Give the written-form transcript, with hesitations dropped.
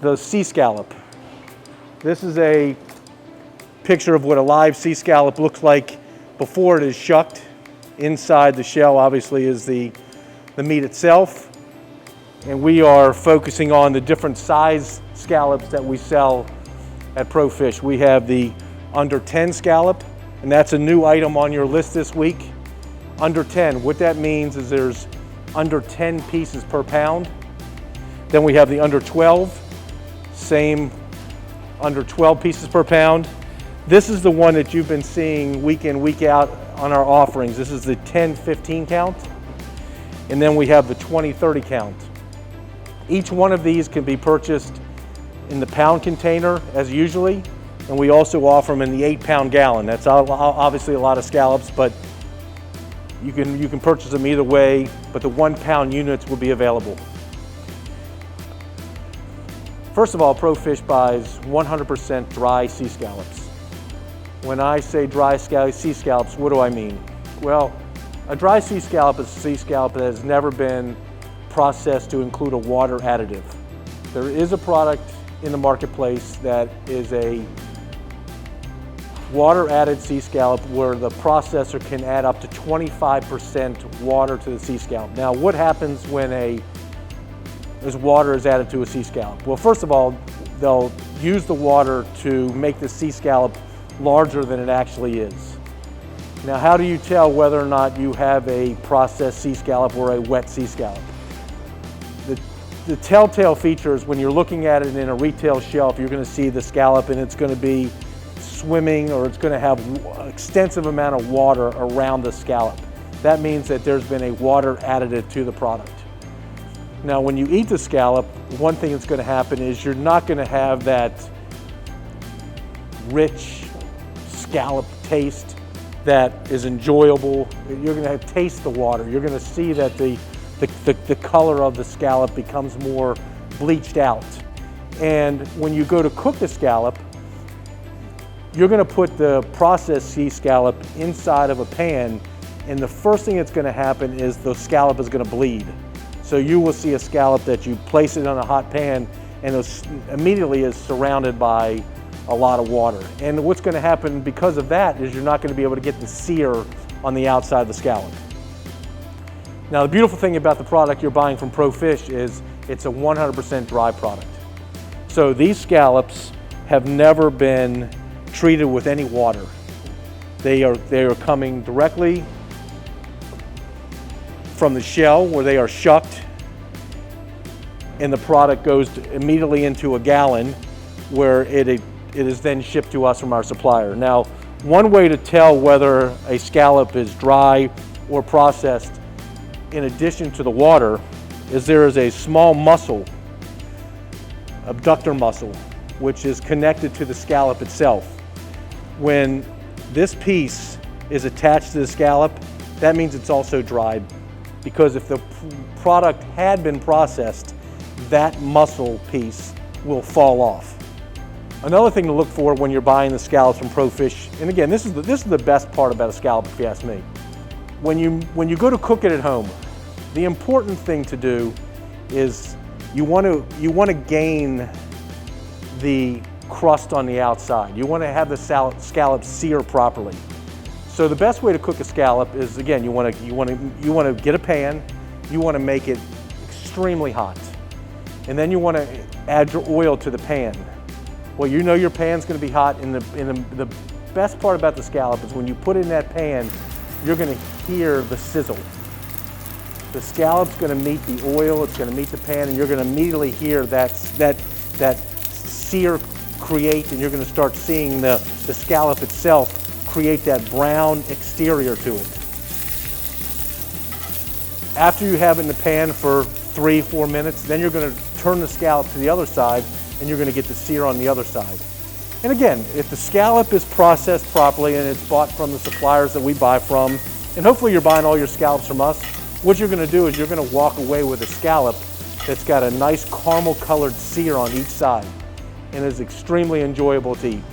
the sea scallop. This is a picture of what a live sea scallop looks like before it is shucked. Inside the shell obviously is the meat itself. And we are focusing on the different size scallops that we sell at ProFish. We have the under 10 scallop, and that's a new item on your list this week. Under 10, what that means is there's under 10 pieces per pound. Then we have the under 12, same under 12 pieces per pound. This is the one that you've been seeing week in, week out on our offerings. This is the 10-15 count. And then we have the 20-30 count. Each one of these can be purchased in the pound container as usually, and we also offer them in the 8-pound gallon. That's obviously a lot of scallops, but you can purchase them either way, but the 1-pound units will be available. First of all, ProFish buys 100% dry sea scallops. When I say dry sea scallops, what do I mean? Well, a dry sea scallop is a sea scallop that has never been processed to include a water additive. There is a product in the marketplace that is a water added sea scallop where the processor can add up to 25% water to the sea scallop. Now, what happens when as water is added to a sea scallop? Well, first of all, they'll use the water to make the sea scallop larger than it actually is. Now, how do you tell whether or not you have a processed sea scallop or a wet sea scallop? The telltale feature is when you're looking at it in a retail shelf, you're going to see the scallop and it's going to be swimming, or it's going to have an extensive amount of water around the scallop. That means that there's been a water additive to the product. Now, when you eat the scallop, one thing that's going to happen is you're not going to have that rich scallop taste that is enjoyable. You're going to taste the water. You're going to see that the color of the scallop becomes more bleached out. And when you go to cook the scallop, you're going to put the processed sea scallop inside of a pan, and the first thing that's going to happen is the scallop is going to bleed. So you will see a scallop that you place it on a hot pan and it immediately is surrounded by a lot of water. And what's going to happen because of that is you're not going to be able to get the sear on the outside of the scallop. Now, the beautiful thing about the product you're buying from ProFish is it's a 100% dry product. So these scallops have never been treated with any water. They are coming directly from the shell where they are shucked, and the product goes immediately into a gallon where it is then shipped to us from our supplier. Now, one way to tell whether a scallop is dry or processed in addition to the water is there is a small muscle, abductor muscle, which is connected to the scallop itself. When this piece is attached to the scallop, that means it's also dried, because if the product had been processed, that muscle piece will fall off. Another thing to look for when you're buying the scallops from ProFish, and again, this is the best part about a scallop if you ask me. When you go to cook it at home, the important thing to do is you want to gain the crust on the outside. You want to have the scallop sear properly. So the best way to cook a scallop is, again, you want to get a pan, you want to make it extremely hot, and then you want to add your oil to the pan. Well, you know your pan's going to be hot, and the best part about the scallop is when you put it in that pan, you're going to hear the sizzle. The scallop's going to meet the oil, it's going to meet the pan, and you're going to immediately hear that sear create, and you're going to start seeing the scallop itself create that brown exterior to it. After you have it in the pan for 3-4 minutes, then you're going to turn the scallop to the other side, and you're going to get the sear on the other side. And again, if the scallop is processed properly and it's bought from the suppliers that we buy from, and hopefully you're buying all your scallops from us, what you're going to do is you're going to walk away with a scallop that's got a nice caramel colored sear on each side and is extremely enjoyable to eat.